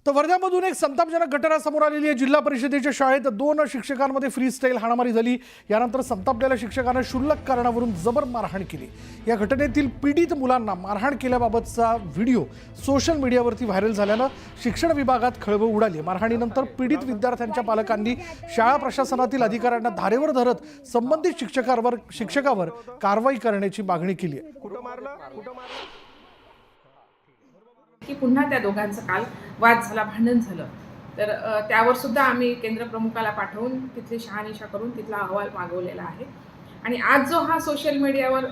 तर वर्ध्यामधून एक संतापजनक घटना समोर आलेली आहे। जिल्हा परिषदेच्या शाळेत 2 शिक्षकांमध्ये फ्रीस्टाईल हाणामारी झाली। यानंतर संतापलेल्या शिक्षकाने क्षुल्लक कारणावरून जबर मारहाण केली। या घटनेतील पीडित मुलांना मारहाण केल्याबाबतचा व्हिडिओ सोशल मीडियावरती व्हायरल झाल्याने शिक्षण विभागात खळबळ उडाली। मारहाणीनंतर पीडित विद्यार्थ्यांच्या पालकांनी शाळा प्रशासनातील अधिकाऱ्यांना धारेवर धरत संबंधित शिक्षकावर कारवाई करण्याची मागणी केली आहे। की पुन्हा त्या दोघांचा काल वाद झाला, भांडण झालं, तर त्यावर सुद्धा आम्ही केंद्र प्रमुखाला पाठवून तिथली शहानिशा करून तिथला अहवाल मागवलेला आहे। आणि आज जो हा सोशल मीडियावर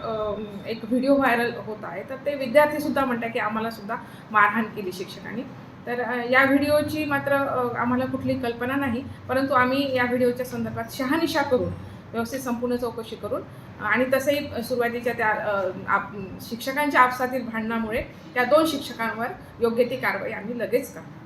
एक व्हिडिओ व्हायरल होत आहे, तर ते विद्यार्थी सुद्धा म्हणतात की आम्हाला सुद्धा मारहाण केली शिक्षकांनी। तर या व्हिडिओची मात्र आम्हाला कुठली कल्पना नाही, परंतु आम्ही या व्हिडिओच्या संदर्भात शहानिशा करून व्यवस्थित संपूर्ण चौकशी करून आणि तसंही सुरुवातीच्या त्या शिक्षकांच्या आपसातील भांडणामुळे त्या 2 शिक्षकांवर योग्य ती कारवाई आम्ही लगेच करतो।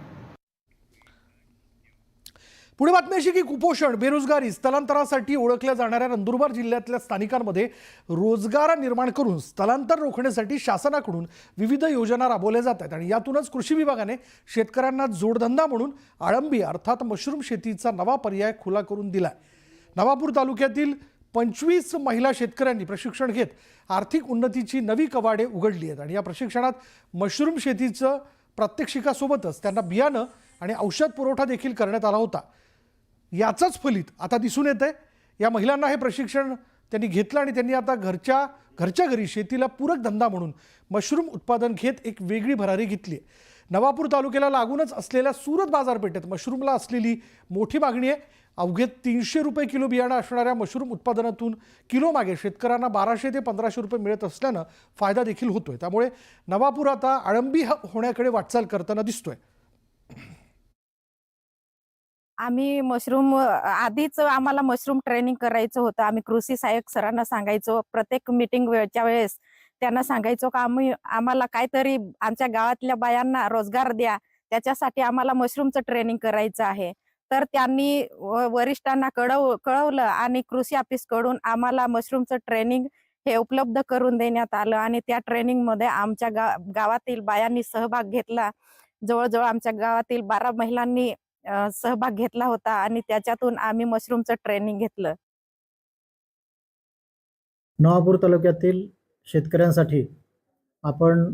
पुढे बातमी अशी की कुपोषण, बेरोजगारी, स्थलांतरासाठी ओळखल्या जाणाऱ्या नंदुरबार जिल्ह्यातल्या स्थानिकांमध्ये रोजगार निर्माण करून स्थलांतर रोखण्यासाठी शासनाकडून विविध योजना राबवल्या जातात आणि यातूनच कृषी विभागाने शेतकऱ्यांना जोडधंदा म्हणून अळंबी अर्थात मशरूम शेतीचा नवा पर्याय खुला करून दिलाय। नवापूर तालुक्यातील 25 महिला शेतकऱ्यांनी प्रशिक्षण घेत आर्थिक उन्नतीची नवी कवाडे उघडली आहेत आणि या प्रशिक्षणात मशरूम शेतीचं प्रात्यक्षिकासोबतच त्यांना बियाणं आणि औषध पुरवठा देखील करण्यात आला होता। याचंच फलित आता दिसून येतंय। या महिलांना हे प्रशिक्षण त्यांनी घेतलं आणि त्यांनी आता घरच्या घरी शेतीला पूरक धंदा म्हणून मशरूम उत्पादन घेत एक वेगळी भरारी घेतली आहे। नवापूर तालुक्याला लागूनच असलेल्या सूरत बाजारपेठेत मशरूमला असलेली मोठी मागणी आहे। अवघे 300 रुपये किलो बियाणं असणाऱ्या मशरूम उत्पादनातून किलो मागे शेतकऱ्यांना 1200 ते 1500 रुपये मिळत असल्यानं फायदा देखील होतोय। त्यामुळे नवापूर आता अळंबी होण्याकडे वाटचाल करताना दिसतोय। आम्ही मशरूम आधीच आम्हाला मशरूम ट्रेनिंग करायचं होतं। आम्ही कृषी सहाय्यक सरांना सांगायचो, प्रत्येक मीटिंग वेळच्या वेळेस त्यांना सांगायचो की आम्हाला काहीतरी आमच्या गावातल्या बायांना रोजगार द्या, त्याच्यासाठी आम्हाला मशरूमचं ट्रेनिंग करायचं आहे। तर त्यांनी वरिष्ठांना कळवलं आणि कृषी ऑफिसकडून आम्हाला मशरूमचं ट्रेनिंग हे उपलब्ध करून देण्यात आलं आणि त्या ट्रेनिंगमध्ये आमच्या गावातील बायांनी सहभाग घेतला। जवळजवळ आमच्या गावातील 12 महिलांनी सहभाग घेतला होता आणि त्याच्यातून आम्ही मशरूमचं ट्रेनिंग घेतलं। नवापूर तालुक्यातील शेतकऱ्यांसाठी आपण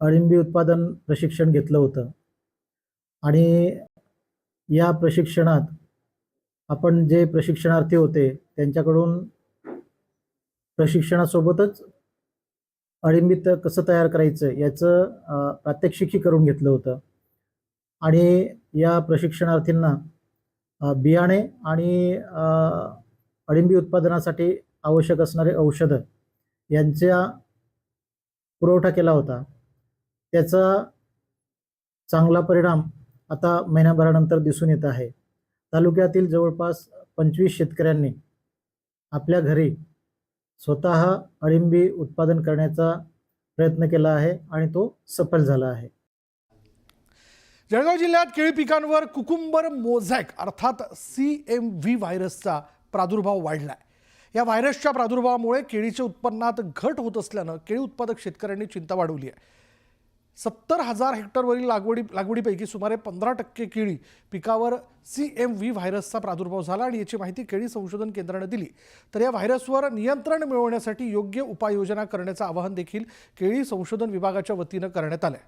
अळिंबी उत्पादन प्रशिक्षण घेतलं होतं आणि या प्रशिक्षणात आपण जे प्रशिक्षणार्थी होते त्यांच्याकडून प्रशिक्षणासोबतच अळिंबी कसं तयार करायचं याचं प्रात्यक्षिकी करून घेतलं होतं आणि या प्रशिक्षणार्थींना बियाणे आणि अळिंबी उत्पादनासाठी आवश्यक असणारे औषधं यांचा पुरवठा केला होता। त्याचा चांगला परिणाम आता महिन्याभरानंतर दिसून येत आहे। तालुक्यातील जवळपास 25 शेतकऱ्यांनी आपल्या घरी स्वतः अळिंबी उत्पादन करण्याचा प्रयत्न केला आहे आणि तो सफल झाला आहे। जळगाव जिल्ह्यात केळी पिकांवर कुकुंबर मोझॅक अर्थात CMV व्हायरसचा प्रादुर्भाव वाढलाय। या व्हायरसच्या प्रादुर्भावामुळे केळीच्या उत्पन्नात घट होत असल्यानं केळी उत्पादक शेतकऱ्यांनी चिंता वाढवली आहे। 70,000 हेक्टरवरील लागवडीपैकी सुमारे 15% केळी पिकावर CMV व्हायरसचा प्रादुर्भाव झाला आणि याची माहिती केळी संशोधन केंद्राने दिली। तर या व्हायरसवर नियंत्रण मिळवण्यासाठी योग्य उपाययोजना करण्याचं आवाहन देखील केळी संशोधन विभागाच्या वतीनं करण्यात आलंय।